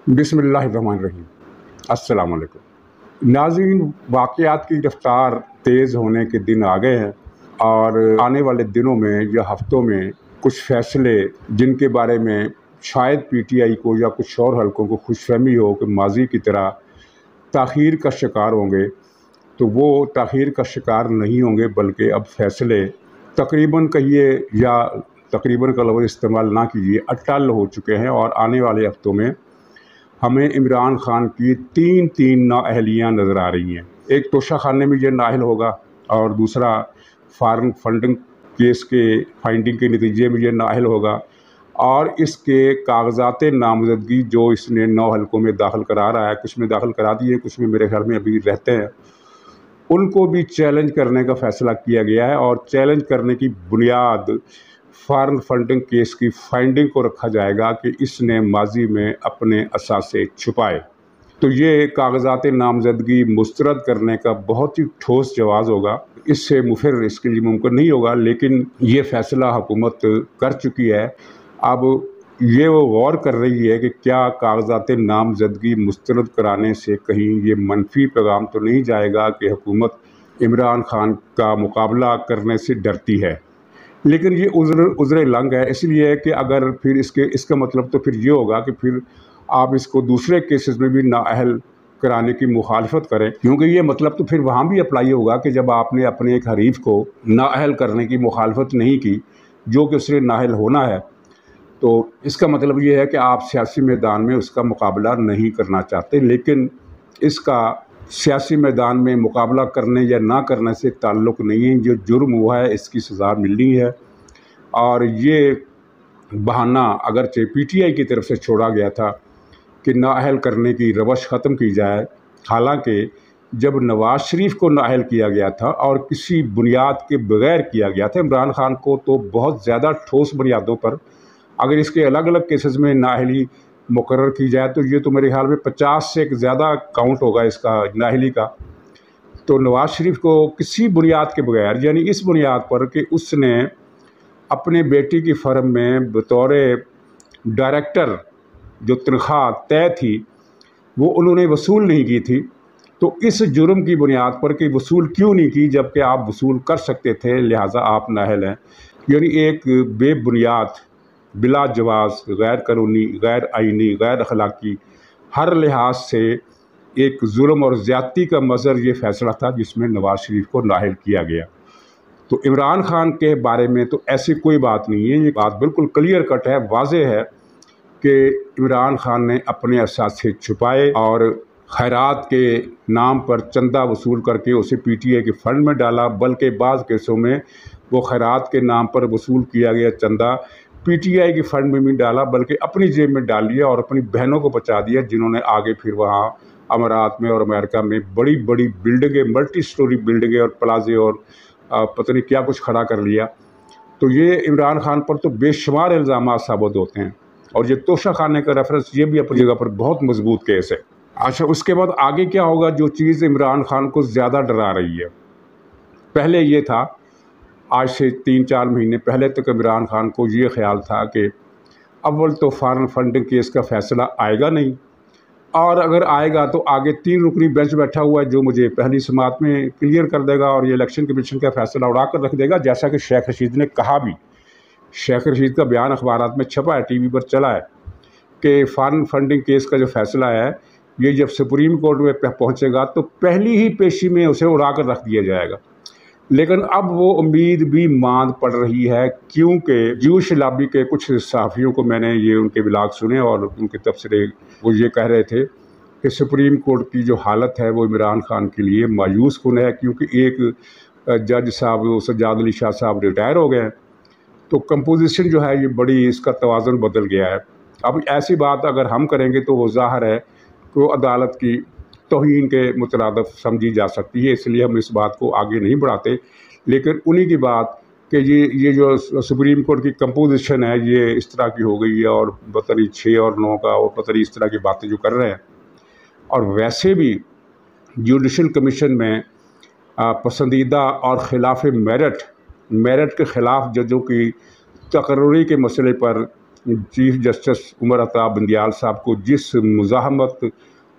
بسم اللہ الرحمن الرحیم۔ السلام علیکم ناظرین، واقعات کی رفتار تیز ہونے کے دن آ گئے ہیں اور آنے والے دنوں میں یا ہفتوں میں کچھ فیصلے جن کے بارے میں شاید پی ٹی آئی کو یا کچھ اور حلقوں کو خوش فہمی ہو کہ ماضی کی طرح تاخیر کا شکار ہوں گے، تو وہ تاخیر کا شکار نہیں ہوں گے، بلکہ اب فیصلے تقریباً کہیے یا تقریباً کا لفظ استعمال نہ کیجیے، اٹل ہو چکے ہیں اور آنے والے ہفتوں میں ہمیں عمران خان کی تین نااہلیاں نظر آ رہی ہیں۔ ایک توشہ خانے میں یہ نااہل ہوگا اور دوسرا فارن فنڈنگ کیس کے فائنڈنگ کے نتیجے میں یہ نااہل ہوگا، اور اس کے کاغذات نامزدگی جو اس نے 9 حلقوں میں داخل کرا رہا ہے، کچھ میں داخل کرا دیے، کچھ میں میرے خیال میں ابھی رہتے ہیں، ان کو بھی چیلنج کرنے کا فیصلہ کیا گیا ہے، اور چیلنج کرنے کی بنیاد فارن فنڈنگ کیس کی فائنڈنگ کو رکھا جائے گا کہ اس نے ماضی میں اپنے اثاثے چھپائے۔ تو یہ کاغذات نامزدگی مسترد کرنے کا بہت ہی ٹھوس جواز ہوگا، اس سے مفر اس کے لیے ممکن نہیں ہوگا، لیکن یہ فیصلہ حکومت کر چکی ہے۔ اب یہ وہ غور کر رہی ہے کہ کیا کاغذات نامزدگی مسترد کرانے سے کہیں یہ منفی پیغام تو نہیں جائے گا کہ حکومت عمران خان کا مقابلہ کرنے سے ڈرتی ہے۔ لیکن یہ عذر لنگ ہے، اس لیے کہ اگر پھر اس کا مطلب تو پھر یہ ہوگا کہ پھر آپ اس کو دوسرے کیسز میں بھی نااہل کرانے کی مخالفت کریں، کیونکہ یہ مطلب تو پھر وہاں بھی اپلائی ہوگا کہ جب آپ نے اپنے ایک حریف کو نااہل کرنے کی مخالفت نہیں کی جو کہ اس نے نااہل ہونا ہے، تو اس کا مطلب یہ ہے کہ آپ سیاسی میدان میں اس کا مقابلہ نہیں کرنا چاہتے۔ لیکن اس کا سیاسی میدان میں مقابلہ کرنے یا نہ کرنے سے تعلق نہیں ہے، جو جرم ہوا ہے اس کی سزا ملنی ہے، اور یہ بہانہ اگرچہ پی ٹی آئی کی طرف سے چھوڑا گیا تھا کہ نااہل کرنے کی روش ختم کی جائے، حالانکہ جب نواز شریف کو نااہل کیا گیا تھا اور کسی بنیاد کے بغیر کیا گیا تھا، عمران خان کو تو بہت زیادہ ٹھوس بنیادوں پر اگر اس کے الگ الگ کیسز میں نااہلی مقرر کی جائے تو یہ تو میرے خیال میں 50 سے زیادہ کاؤنٹ ہوگا اس کا نااہلی کا۔ تو نواز شریف کو کسی بنیاد کے بغیر، یعنی اس بنیاد پر کہ اس نے اپنے بیٹی کی فرم میں بطور ڈائریکٹر جو تنخواہ طے تھی وہ انہوں نے وصول نہیں کی تھی، تو اس جرم کی بنیاد پر کہ وصول کیوں نہیں کی جبکہ آپ وصول کر سکتے تھے، لہٰذا آپ نااہل ہیں۔ یعنی ایک بے بنیاد، بلا جواز، غیر قانونی، غیر آئینی، غیر اخلاقی، ہر لحاظ سے ایک ظلم اور زیادتی کا مظہر یہ فیصلہ تھا جس میں نواز شریف کو نااہل کیا گیا۔ تو عمران خان کے بارے میں تو ایسی کوئی بات نہیں ہے، یہ بات بالکل کلیئر کٹ ہے، واضح ہے کہ عمران خان نے اپنے اثاثے چھپائے اور خیرات کے نام پر چندہ وصول کر کے اسے پی ٹی آئی کے فنڈ میں ڈالا، بلکہ بعض کیسوں میں وہ خیرات کے نام پر وصول کیا گیا چندہ پی ٹی آئی کے فنڈ میں بھی ڈالا، بلکہ اپنی جیب میں ڈال لیا اور اپنی بہنوں کو بچا دیا، جنہوں نے آگے پھر وہاں امارات میں اور امریکہ میں بڑی بڑی بلڈنگیں، ملٹی سٹوری بلڈنگیں اور پلازے اور پتہ نہیں کیا کچھ کھڑا کر لیا۔ تو یہ عمران خان پر تو بے شمار الزامات ثابت ہوتے ہیں، اور یہ توشہ خانے کا ریفرنس یہ بھی اپنی جگہ پر بہت مضبوط کیس ہے۔ اچھا، اس کے بعد آگے کیا ہوگا؟ جو چیز عمران خان کو زیادہ ڈرا رہی ہے، پہلے یہ تھا، آج سے 3-4 مہینے پہلے تک عمران خان کو یہ خیال تھا کہ اول تو فارن فنڈنگ کیس کا فیصلہ آئے گا نہیں، اور اگر آئے گا تو آگے 3 رکنی بینچ بیٹھا ہوا ہے جو مجھے پہلی سماعت میں کلیئر کر دے گا اور یہ الیکشن کمیشن کا فیصلہ اڑا کر رکھ دے گا، جیسا کہ شیخ رشید نے کہا بھی۔ شیخ رشید کا بیان اخبارات میں چھپا ہے، ٹی وی پر چلا ہے کہ فارن فنڈنگ کیس کا جو فیصلہ ہے یہ جب سپریم کورٹ میں پہنچے گا تو پہلی ہی پیشی میں اسے اڑا کر رکھ دیا جائے گا۔ لیکن اب وہ امید بھی ماند پڑ رہی ہے، کیونکہ جیوش لابی کے کچھ صحافیوں کو میں نے یہ ان کے بلاگ سنے اور ان کے تبصرے، وہ یہ کہہ رہے تھے کہ سپریم کورٹ کی جو حالت ہے وہ عمران خان کے لیے مایوس کن ہے، کیونکہ ایک جج صاحب سجاد علی شاہ صاحب ریٹائر ہو گئے ہیں، تو کمپوزیشن جو ہے یہ بڑی، اس کا توازن بدل گیا ہے۔ اب ایسی بات اگر ہم کریں گے تو وہ ظاہر ہے کہ وہ عدالت کی توہین کے مترادف سمجھی جا سکتی ہے، اس لیے ہم اس بات کو آگے نہیں بڑھاتے۔ لیکن انہی کی بات کہ یہ جو سپریم کورٹ کی کمپوزیشن ہے یہ اس طرح کی ہو گئی ہے، اور پتہ نہیں 6 اور 9 کا، اور پتہ نہیں اس طرح کی باتیں جو کر رہے ہیں۔ اور ویسے بھی جوڈیشل کمیشن میں پسندیدہ اور خلاف میرٹ کے خلاف ججوں کی تقرری کے مسئلے پر چیف جسٹس عمر عطا بندیال صاحب کو جس مزاحمت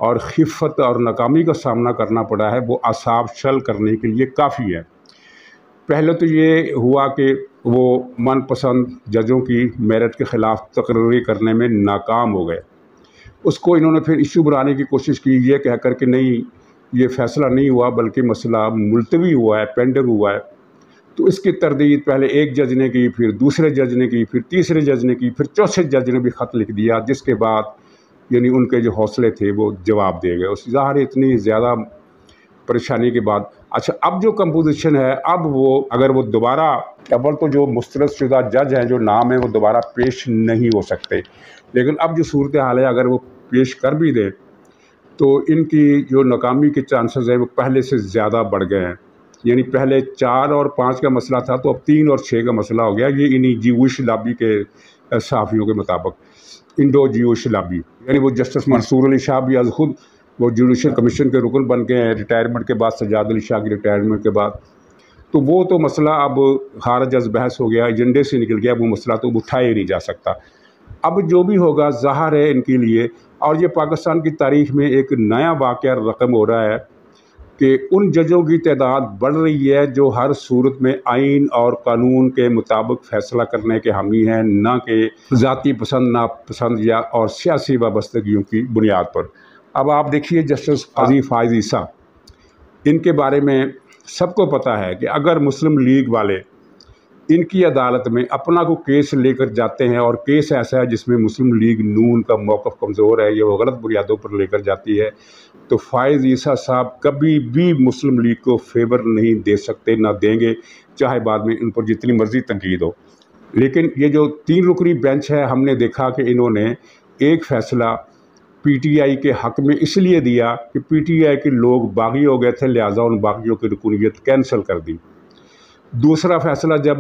اور خفت اور ناکامی کا سامنا کرنا پڑا ہے وہ اعصاب شل کرنے کے لیے کافی ہے۔ پہلے تو یہ ہوا کہ وہ من پسند ججوں کی میرٹ کے خلاف تقرری کرنے میں ناکام ہو گئے۔ اس کو انہوں نے پھر ایشو بنانے کی کوشش کی، یہ کہہ کر کہ نہیں یہ فیصلہ نہیں ہوا بلکہ مسئلہ ملتوی ہوا ہے، پینڈنگ ہوا ہے۔ تو اس کی تردید پہلے ایک جج نے کی، پھر دوسرے جج نے کی، پھر تیسرے جج نے کی، پھر چوتھے جج نے بھی خط لکھ دیا، جس کے بعد یعنی ان کے جو حوصلے تھے وہ جواب دے گئے۔ اس ظاہر اتنی زیادہ پریشانی کے بعد اچھا اب جو کمپوزیشن ہے، اب وہ اگر وہ دوبارہ اول تو جو مسترد شدہ جج ہیں جو نام ہے وہ دوبارہ پیش نہیں ہو سکتے، لیکن اب جو صورتحال ہے اگر وہ پیش کر بھی دیں تو ان کی جو ناکامی کے چانسز ہیں وہ پہلے سے زیادہ بڑھ گئے ہیں۔ یعنی پہلے 4 اور 5 کا مسئلہ تھا تو اب 3 اور 6 کا مسئلہ ہو گیا۔ یہ انہی جیوش لابی کے صحافیوں کے مطابق انڈو جیوش لابی، یعنی وہ جسٹس منصور علی شاہ بھی از خود وہ جوڈیشل کمیشن کے رکن بن گئے ہیں ریٹائرمنٹ کے بعد، سجاد علی شاہ کی ریٹائرمنٹ کے بعد۔ تو وہ تو مسئلہ اب خارج از بحث ہو گیا، ایجنڈے سے نکل گیا، وہ مسئلہ تو اٹھایا ہی نہیں جا سکتا۔ اب جو بھی ہوگا ظاہر ہے ان کے لیے، اور یہ پاکستان کی تاریخ میں ایک نیا واقعہ رقم ہو رہا ہے کہ ان ججوں کی تعداد بڑھ رہی ہے جو ہر صورت میں آئین اور قانون کے مطابق فیصلہ کرنے کے حامی ہیں، نہ کہ ذاتی پسند ناپسند یا اور سیاسی وابستگیوں کی بنیاد پر۔ اب آپ دیکھیے جسٹس قاضی فائز عیسیٰ، ان کے بارے میں سب کو پتہ ہے کہ اگر مسلم لیگ والے ان کی عدالت میں اپنا کو کیس لے کر جاتے ہیں اور کیس ایسا ہے جس میں مسلم لیگ نون کا موقف کمزور ہے یا وہ غلط بنیادوں پر لے کر جاتی ہے، تو فائز عیسیٰ صاحب کبھی بھی مسلم لیگ کو فیور نہیں دے سکتے، نہ دیں گے، چاہے بعد میں ان پر جتنی مرضی تنقید ہو۔ لیکن یہ جو 3 رکنی بینچ ہے، ہم نے دیکھا کہ انہوں نے ایک فیصلہ پی ٹی آئی کے حق میں اس لیے دیا کہ پی ٹی آئی کے لوگ باغی ہو گئے تھے، لہٰذا ان باغیوں کی رکنیت کینسل کر دی۔ دوسرا فیصلہ جب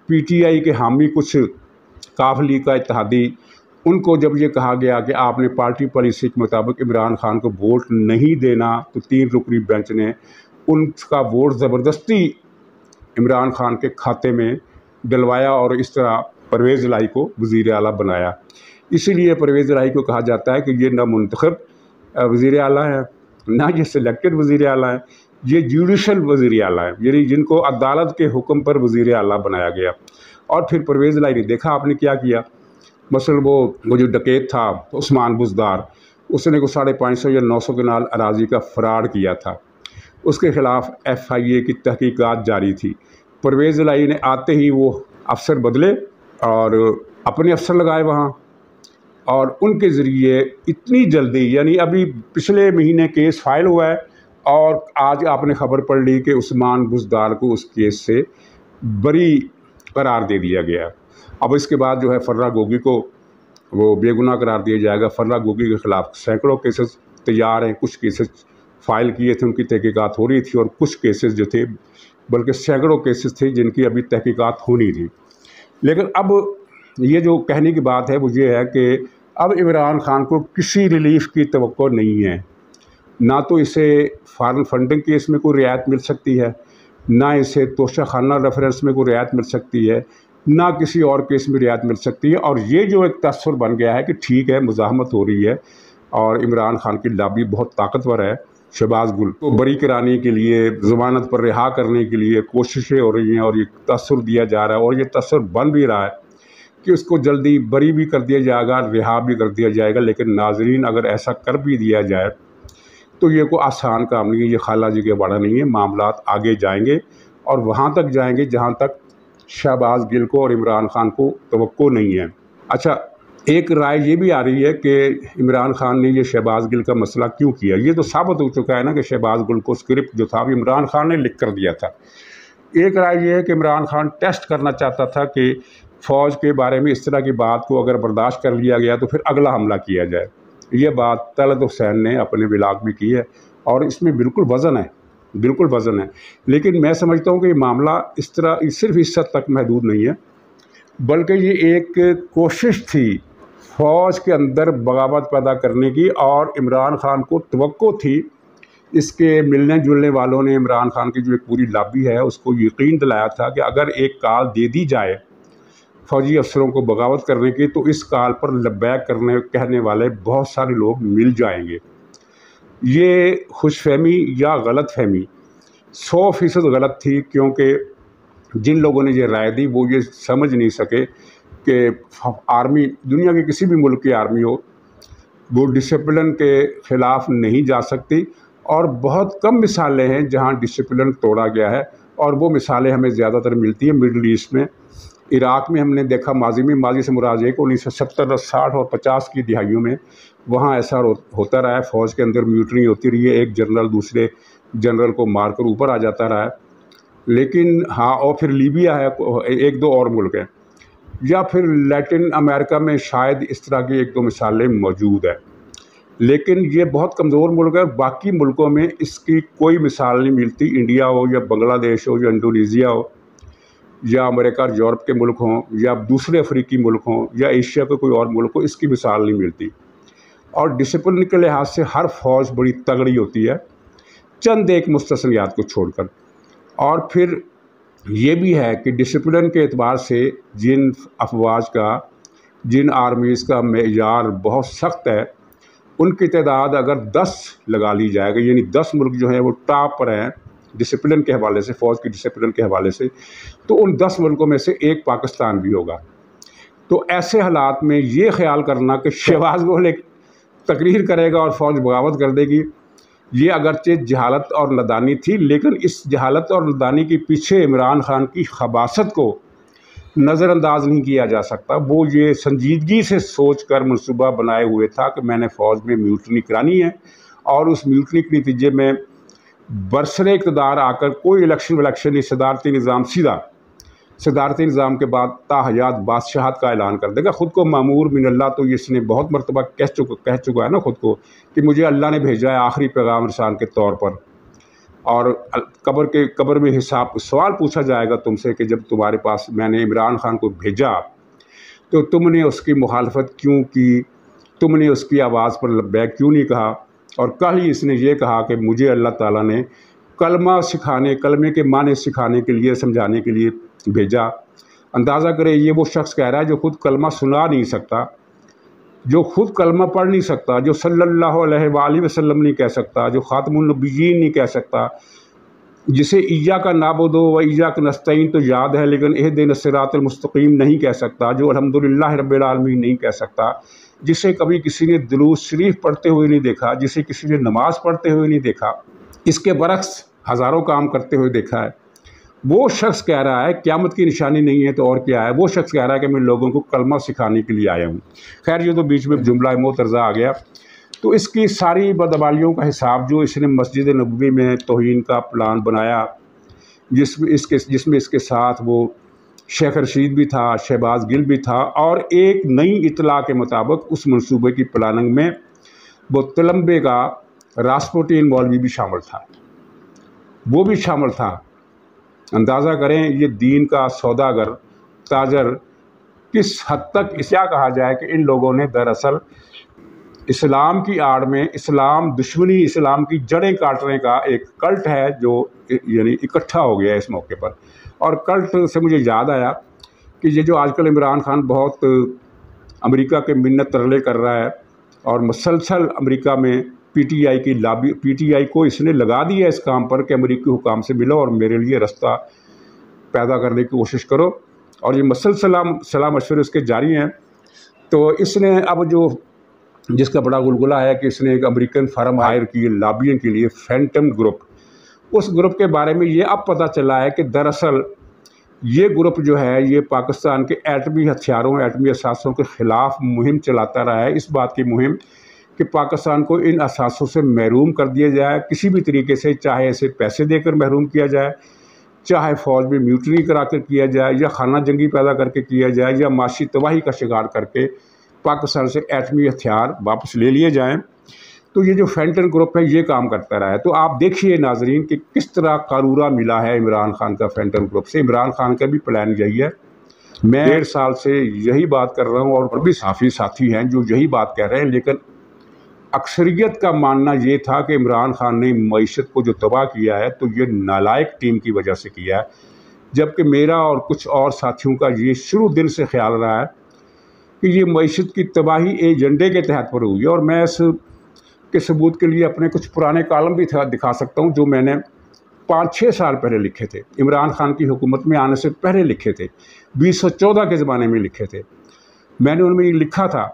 پی ٹی آئی کے حامی کچھ کاف لیگ کا اتحادی، ان کو جب یہ کہا گیا کہ آپ نے پارٹی پالیسی کے مطابق عمران خان کو ووٹ نہیں دینا، تو 3 رکنی بینچ نے ان کا ووٹ زبردستی عمران خان کے کھاتے میں ڈلوایا اور اس طرح پرویز الہی کو وزیر اعلیٰ بنایا۔ اسی لیے پرویز الہی کو کہا جاتا ہے کہ یہ نہ منتخب وزیر اعلیٰ ہے، نہ یہ سلیکٹڈ وزیر اعلیٰ ہے، یہ جوڈیشل وزیر اعلیٰ ہے، یعنی جن کو عدالت کے حکم پر وزیر اعلیٰ بنایا گیا۔ اور پھر پرویز الہی نے دیکھا آپ نے کیا کیا، مثلا وہ جو ڈکیت تھا عثمان بزدار، اس نے کو 550 یا 900 کنال اراضی کا فراڈ کیا تھا، اس کے خلاف ایف آئی اے کی تحقیقات جاری تھی۔ پرویز الہی نے آتے ہی وہ افسر بدلے اور اپنے افسر لگائے وہاں، اور ان کے ذریعے اتنی جلدی، یعنی ابھی پچھلے مہینے کیس فائل ہوا ہے اور آج آپ نے خبر پڑھ لی کہ عثمان بزدار کو اس کیس سے بری قرار دے دیا گیا۔ اب اس کے بعد جو ہے فرہ گوگی کو وہ بے گناہ قرار دیا جائے گا۔ فرہ گوگی کے خلاف سینکڑوں کیسز تیار ہیں، کچھ کیسز فائل کیے تھے، ان کی تحقیقات ہو رہی تھی، اور کچھ کیسز جو تھے بلکہ سینکڑوں کیسز تھے جن کی ابھی تحقیقات ہونی تھی۔ لیکن اب یہ جو کہنے کی بات ہے وہ یہ ہے کہ اب عمران خان کو کسی ریلیف کی توقع نہیں ہے، نہ تو اسے فارن فنڈنگ کیس میں کوئی رعایت مل سکتی ہے، نہ اسے توشہ خانہ ریفرنس میں کوئی رعایت مل سکتی ہے، نہ کسی اور کیس میں رعایت مل سکتی ہے۔ اور یہ جو ایک تصور بن گیا ہے کہ ٹھیک ہے مزاحمت ہو رہی ہے اور عمران خان کی لابی بہت طاقتور ہے، شہباز گل کو بری کرانے کے لیے، ضمانت پر رہا کرنے کے لیے کوششیں ہو رہی ہیں، اور یہ تصور دیا جا رہا ہے اور یہ تصور بن بھی رہا ہے کہ اس کو جلدی بری بھی کر دیا جائے گا، رہا بھی کر دیا جائے گا۔ لیکن ناظرین اگر ایسا کر بھی دیا جائے تو یہ کوئی آسان کام نہیں ہے، یہ خالہ جی کے باڑا نہیں ہے، معاملات آگے جائیں گے اور وہاں تک جائیں گے جہاں تک شہباز گل کو اور عمران خان کو توقع نہیں ہے۔ اچھا، ایک رائے یہ بھی آ رہی ہے کہ عمران خان نے یہ شہباز گل کا مسئلہ کیوں کیا۔ یہ تو ثابت ہو چکا ہے نا کہ شہباز گل کو اسکرپٹ جو تھا وہ عمران خان نے لکھ کر دیا تھا۔ ایک رائے یہ ہے کہ عمران خان ٹیسٹ کرنا چاہتا تھا کہ فوج کے بارے میں اس طرح کی بات کو اگر برداشت کر لیا گیا تو پھر اگلا حملہ کیا جائے۔ یہ بات طلعت حسین نے اپنے ولاگ میں کی ہے اور اس میں بالکل وزن ہے، بالکل وزن ہے۔ لیکن میں سمجھتا ہوں کہ یہ معاملہ اس طرح صرف اس حد تک محدود نہیں ہے، بلکہ یہ ایک کوشش تھی فوج کے اندر بغاوت پیدا کرنے کی، اور عمران خان کو توقع تھی، اس کے ملنے جلنے والوں نے عمران خان کی جو ایک پوری لابی ہے اس کو یقین دلایا تھا کہ اگر ایک کال دے دی جائے فوجی افسروں کو بغاوت کرنے کی، تو اس کال پر لبیک کہنے والے بہت سارے لوگ مل جائیں گے۔ یہ خوش فہمی یا غلط فہمی 100% غلط تھی، کیونکہ جن لوگوں نے یہ رائے دی وہ یہ سمجھ نہیں سکے کہ آرمی، دنیا کے کسی بھی ملک کی آرمی ہو، وہ ڈسپلن کے خلاف نہیں جا سکتی، اور بہت کم مثالیں ہیں جہاں ڈسپلن توڑا گیا ہے، اور وہ مثالیں ہمیں زیادہ تر ملتی ہیں مڈل ایسٹ میں۔ عراق میں ہم نے دیکھا ماضی سے مراد ہے کہ 1970 60 اور 50 کی دہائیوں میں وہاں ایسا ہوتا رہا ہے، فوج کے اندر میوٹنی ہوتی رہی ہے، ایک جنرل دوسرے جنرل کو مار کر اوپر آ جاتا رہا ہے۔ لیکن ہاں، اور پھر لیبیا ہے، ایک دو اور ملک ہیں، یا پھر لیٹن امریکہ میں شاید اس طرح کی ایک دو مثالیں موجود ہیں، لیکن یہ بہت کمزور ملک ہے۔ باقی ملکوں میں اس کی کوئی مثال نہیں ملتی، انڈیا ہو یا بنگلہ دیش ہو یا انڈونیزیا ہو یا امریکہ اور یورپ کے ملک ہوں یا دوسرے افریقی ملک ہوں یا ایشیا کے کوئی اور ملک ہو، اس کی مثال نہیں ملتی۔ اور ڈسپلن کے لحاظ سے ہر فوج بڑی تگڑی ہوتی ہے، چند ایک مستثنیات کو چھوڑ کر۔ اور پھر یہ بھی ہے کہ ڈسپلن کے اعتبار سے جن افواج کا، جن آرمیز کا معیار بہت سخت ہے، ان کی تعداد اگر 10 لگا لی جائے گا، یعنی 10 ملک جو ہیں وہ ٹاپ پر ہیں ڈسپلن کے حوالے سے، فوج کی ڈسپلن کے حوالے سے، تو ان 10 ملکوں میں سے ایک پاکستان بھی ہوگا۔ تو ایسے حالات میں یہ خیال کرنا کہ شہباز گل ایک تقریر کرے گا اور فوج بغاوت کر دے گی، یہ اگرچہ جہالت اور نادانی تھی، لیکن اس جہالت اور نادانی کے پیچھے عمران خان کی خباثت کو نظر انداز نہیں کیا جا سکتا۔ وہ یہ سنجیدگی سے سوچ کر منصوبہ بنائے ہوئے تھا کہ میں نے فوج میں میوٹنی کرانی ہے، اور اس میوٹنی کے نتیجے میں برسر اقتدار آ کر کوئی الیکشن نہیں، صدارتی نظام سیدھا، صدارتی نظام کے بعد تا حیات بادشاہت کا اعلان کر دے گا۔ خود کو مامور من اللہ تو اس نے بہت مرتبہ کہہ چکا ہے نا خود کو، کہ مجھے اللہ نے بھیجا ہے آخری پیغام رسان کے طور پر، اور قبر میں سوال پوچھا جائے گا تم سے کہ جب تمہارے پاس میں نے عمران خان کو بھیجا تو تم نے اس کی مخالفت کیوں کی، تم نے اس کی آواز پر لبیک کیوں نہیں کہا؟ اور کل ہی اس نے یہ کہا کہ مجھے اللہ تعالیٰ نے کلمے کے معنی سکھانے کے لیے، سمجھانے کے لیے بھیجا۔ اندازہ کرے یہ وہ شخص کہہ رہا ہے جو خود کلمہ سنا نہیں سکتا، جو خود کلمہ پڑھ نہیں سکتا، جو صلی اللہ علیہ وآلہ وسلم نہیں کہہ سکتا، جو خاتم النبیین نہیں کہہ سکتا، جسے ایاک نعبد و ایاک نستعین تو یاد ہے لیکن اہدنا الصراط المستقیم نہیں کہہ سکتا، جو الحمدللہ رب العالمین نہیں کہہ سکتا، جسے کبھی کسی نے درود شریف پڑھتے ہوئے نہیں دیکھا، جسے کسی نے نماز پڑھتے ہوئے نہیں دیکھا، اس کے برعکس ہزاروں کام کرتے ہوئے دیکھا ہے، وہ شخص کہہ رہا ہے قیامت کی نشانی نہیں ہے تو اور کیا ہے، وہ شخص کہہ رہا ہے کہ میں لوگوں کو کلمہ سکھانے کے لیے آیا ہوں۔ خیر، یہ تو بیچ میں جملہ معترضہ آ گیا۔ تو اس کی ساری بدعمالیوں کا حساب جو اس نے مسجد نبوی میں توہین کا پلان بنایا، جس میں اس کے ساتھ وہ شیخ رشید بھی تھا، شہباز گل بھی تھا، اور ایک نئی اطلاع کے مطابق اس منصوبے کی پلاننگ میں وہ تلمبے کا راسپوٹین مولوی بھی شامل تھا، وہ بھی شامل تھا۔ اندازہ کریں یہ دین کا سوداگر، تاجر، کس حد تک کیا کہا جائے کہ ان لوگوں نے دراصل اسلام کی آڑ میں اسلام دشمنی، اسلام کی جڑیں کاٹنے کا ایک کلٹ ہے جو یعنی اکٹھا ہو گیا اس موقع پر۔ اور کلٹ سے مجھے یاد آیا کہ یہ جو آج کل عمران خان بہت امریکہ کے منت ترلے کر رہا ہے، اور مسلسل امریکہ میں پی ٹی آئی کی لابی، پی ٹی آئی کو اس نے لگا دیا اس کام پر کہ امریکی حکام سے ملو اور میرے لیے رستہ پیدا کرنے کی کوشش کرو، اور یہ مسلسل صلاح مشورے اس کے جاری ہیں۔ تو اس نے اب جس کا بڑا گلگلہ ہے کہ اس نے ایک امریکن فرم ہائر کی لابیوں کے لیے، فینٹم گروپ، اس گروپ کے بارے میں یہ اب پتہ چلا ہے کہ دراصل یہ گروپ جو ہے یہ پاکستان کے ایٹمی ہتھیاروں، ایٹمی اثاثوں کے خلاف مہم چلاتا رہا ہے، اس بات کی مہم کہ پاکستان کو ان اثاثوں سے محروم کر دیا جائے کسی بھی طریقے سے، چاہے اسے پیسے دے کر محروم کیا جائے، چاہے فوج میں میوٹنی کرا کر کیا جائے، یا خانہ جنگی پیدا کر کے کیا جائے، یا معاشی تباہی کا شکار کر کے پاکستان سے ایٹمی ہتھیار واپس لے لیے جائیں۔ تو یہ جو فینٹن گروپ ہے یہ کام کرتا رہا ہے۔ تو آپ دیکھیے ناظرین کہ کس طرح قارورہ ملا ہے عمران خان کا فینٹن گروپ سے۔ عمران خان کا بھی پلان یہی ہے، میں 1.5 سال سے یہی بات کر رہا ہوں، اور بھی کافی ساتھی ہیں جو یہی بات کہہ رہے ہیں، لیکن اکثریت کا ماننا یہ تھا کہ عمران خان نے معیشت کو جو تباہ کیا ہے تو یہ نالائق ٹیم کی وجہ سے کیا ہے۔ جبکہ میرا اور کچھ اور ساتھیوں کا یہ شروع دن سے خیال رہا ہے کہ یہ معیشت کی تباہی ایجنڈے کے تحت پر ہوئی ہے، اور میں اس کے ثبوت کے لیے اپنے کچھ پرانے کالم بھی دکھا سکتا ہوں جو میں نے 5-6 سال پہلے لکھے تھے، عمران خان کی حکومت میں آنے سے پہلے لکھے تھے، 2014 کے زمانے میں لکھے تھے۔ میں نے ان میں یہ لکھا تھا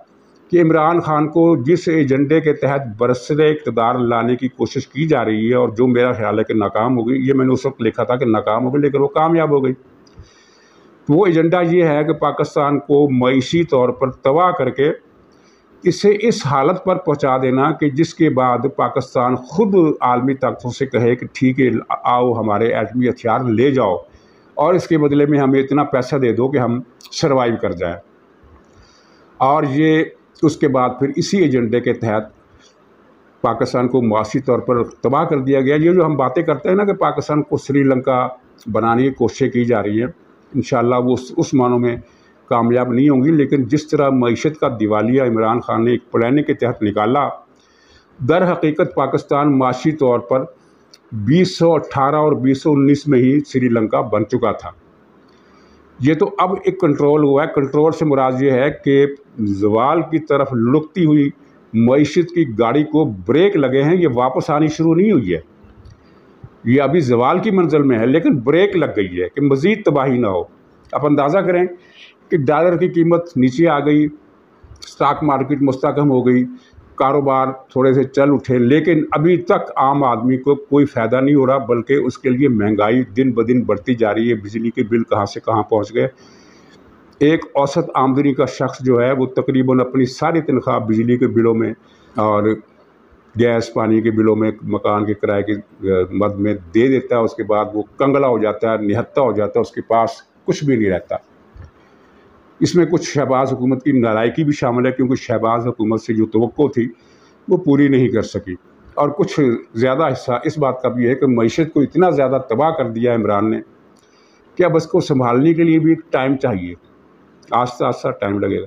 کہ عمران خان کو جس ایجنڈے کے تحت برسر اقتدار لانے کی کوشش کی جا رہی ہے اور جو میرا خیال ہے کہ ناکام ہو گئی، یہ میں نے اس وقت لکھا تھا کہ ناکام ہو گئی لیکن وہ کامیاب ہو گئی۔ تو وہ ایجنڈا یہ ہے کہ پاکستان کو معاشی طور پر تباہ کر کے اسے اس حالت پر پہنچا دینا کہ جس کے بعد پاکستان خود عالمی طاقتوں سے کہے کہ ٹھیک ہے آؤ ہمارے ایٹمی ہتھیار لے جاؤ اور اس کے بدلے میں ہمیں اتنا پیسہ دے دو کہ ہم سروائیو کر جائیں۔ اور یہ اس کے بعد پھر اسی ایجنڈے کے تحت پاکستان کو معاشی طور پر تباہ کر دیا گیا۔ یہ جو ہم باتیں کرتے ہیں نا کہ پاکستان کو سری لنکا بنانے کی کوششیں کی جا رہی ہیں، انشاءاللہ وہ اس معنوں میں کامیاب نہیں ہوں گی، لیکن جس طرح معیشت کا دیوالیہ عمران خان نے ایک پلاننگ کے تحت نکالا، در حقیقت پاکستان معاشی طور پر 2018 اور 2019 میں ہی سری لنکا بن چکا تھا۔ یہ تو اب ایک کنٹرول ہوا ہے۔ کنٹرول سے مراد یہ ہے کہ زوال کی طرف لڑکتی ہوئی معیشت کی گاڑی کو بریک لگے ہیں، یہ واپس آنی شروع نہیں ہوئی ہے، یہ ابھی زوال کی منزل میں ہے لیکن بریک لگ گئی ہے کہ مزید تباہی نہ ہو۔ آپ اندازہ کریں کہ ڈالر کی قیمت نیچے آ گئی، سٹاک مارکیٹ مستحکم ہو گئی، کاروبار تھوڑے سے چل اٹھے، لیکن ابھی تک عام آدمی کو کوئی فائدہ نہیں ہو رہا، بلکہ اس کے لیے مہنگائی دن بدن بڑھتی جا رہی ہے۔ بجلی کے بل کہاں سے کہاں پہنچ گئے۔ ایک اوسط آمدنی کا شخص جو ہے وہ تقریباً اپنی ساری تنخواہ بجلی کے بلوں میں اور گیس پانی کے بلوں میں، مکان کے کرائے کے مد میں دے دیتا ہے، اس کے بعد وہ کنگلا ہو جاتا ہے، نہتہ ہو جاتا ہے، اس کے پاس کچھ بھی نہیں رہتا۔ اس میں کچھ شہباز حکومت کی نالائکی بھی شامل ہے، کیونکہ شہباز حکومت سے جو توقع تھی وہ پوری نہیں کر سکی، اور کچھ زیادہ حصہ اس بات کا بھی ہے کہ معیشت کو اتنا زیادہ تباہ کر دیا عمران نے کہ اب اس کو سنبھالنے کے لیے بھی ایک ٹائم چاہیے، آہستہ آہستہ ٹائم لگے گا۔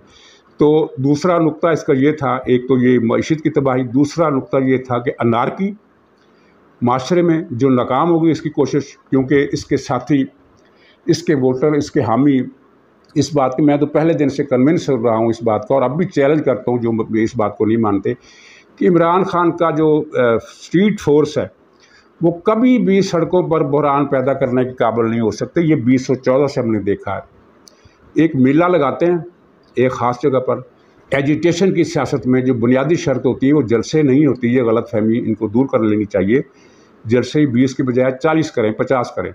تو دوسرا نقطہ اس کا یہ تھا، ایک تو یہ معیشت کی تباہی، دوسرا نقطہ یہ تھا کہ انارکی معاشرے میں جو ناکام ہو گئی اس کی کوشش، کیونکہ اس کے ساتھی، اس کے ووٹر، اس کے حامی اس بات کی، میں تو پہلے دن سے کنونس رہا ہوں اس بات کا، اور اب بھی چیلنج کرتا ہوں جو اس بات کو نہیں مانتے، کہ عمران خان کا جو اسٹریٹ فورس ہے وہ کبھی بھی سڑکوں پر بحران پیدا کرنے کے قابل نہیں ہو سکتے۔ یہ 2014 سے ہم نے دیکھا ہے۔ ایک میلہ لگاتے ہیں ایک خاص جگہ پر، ایجیٹیشن کی سیاست میں جو بنیادی شرط ہوتی ہے وہ جلسے نہیں ہوتی، یہ غلط فہمی ان کو دور کر لینی چاہیے۔ جلسے 20 کے بجائے 40 کریں، 50 کریں۔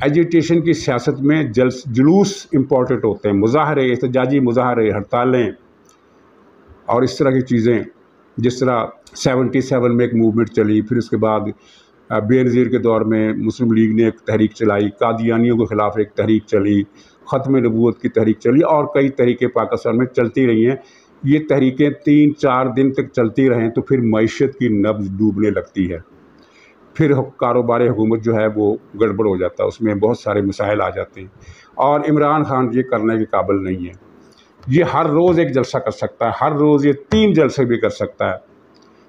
ایجیٹیشن کی سیاست میں جلوس امپورٹنٹ ہوتے ہیں، مظاہرے، احتجاجی مظاہرے، ہڑتالیں اور اس طرح کی چیزیں، جس طرح 77 میں ایک موومنٹ چلی، پھر اس کے بعد بے نظیر کے دور میں مسلم لیگ نے ایک تحریک چلائی، قادیانیوں کے خلاف ایک تحریک چلی، ختم نبوت کی تحریک چلی، اور کئی تحریکیں پاکستان میں چلتی رہی ہیں۔ یہ تحریکیں 3-4 دن تک چلتی رہیں تو پھر معیشت کی نبض ڈوبنے لگتی ہے، پھر کاروبار حکومت جو ہے وہ گڑبڑ ہو جاتا ہے، اس میں بہت سارے مسائل آ جاتے ہیں، اور عمران خان یہ کرنے کے قابل نہیں ہے۔ یہ ہر روز ایک جلسہ کر سکتا ہے، ہر روز یہ 3 جلسے بھی کر سکتا ہے،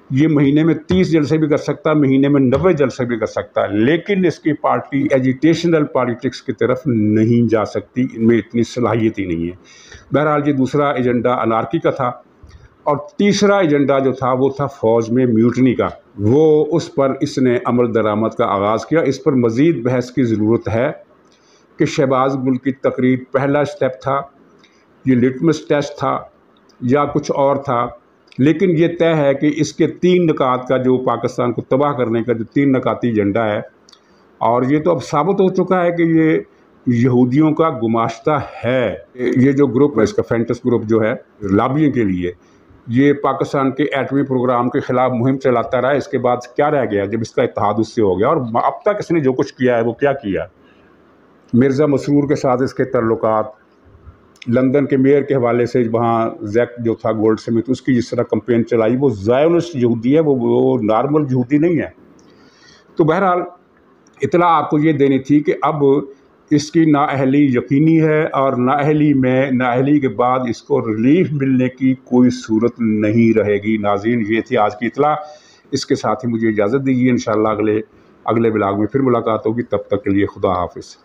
یہ مہینے میں 30 جلسے بھی کر سکتا ہے، مہینے میں 90 جلسے بھی کر سکتا ہے، لیکن اس کی پارٹی ایجیٹیشنل پالیٹکس کی طرف نہیں جا سکتی، ان میں اتنی صلاحیت ہی نہیں ہے۔ بہرحال یہ دوسرا ایجنڈا انارکی کا تھا، اور تیسرا ایجنڈا جو تھا وہ تھا فوج میں میوٹنی کا، وہ اس پر اس نے عمل درآمد کا آغاز کیا۔ اس پر مزید بحث کی ضرورت ہے کہ شہباز گل کی تقریر پہلا اسٹیپ تھا، یہ لٹمس ٹیسٹ تھا یا کچھ اور تھا، لیکن یہ طے ہے کہ اس کے 3 نکات کا جو پاکستان کو تباہ کرنے کا جو 3 نکاتی ایجنڈا ہے، اور یہ تو اب ثابت ہو چکا ہے کہ یہ یہودیوں کا گماشتہ ہے۔ یہ جو گروپ ہے، اس کا فینٹس گروپ جو ہے لابیوں کے لیے، یہ پاکستان کے ایٹمی پروگرام کے خلاف مہم چلاتا رہا۔ اس کے بعد کیا رہ گیا جب اس کا اتحاد اس سے ہو گیا، اور اب تک اس نے جو کچھ کیا ہے وہ کیا کیا؟ مرزا مسرور کے ساتھ اس کے تعلقات، لندن کے میئر کے حوالے سے وہاں زیک جو تھا گولڈ سمتھ، اس کی جس طرح کمپین چلائی، وہ زائونسٹ یہودی ہے، وہ نارمل یہودی نہیں ہے۔ تو بہرحال اطلاع آپ کو یہ دینی تھی کہ اب اس کی نااہلی یقینی ہے، اور نااہلی کے بعد اس کو ریلیف ملنے کی کوئی صورت نہیں رہے گی۔ ناظرین، یہ تھی آج کی اطلاع، اس کے ساتھ ہی مجھے اجازت دیجیے، انشاءاللہ اگلے بلاگ میں پھر ملاقات ہوگی، تب تک کے لیے خدا حافظ۔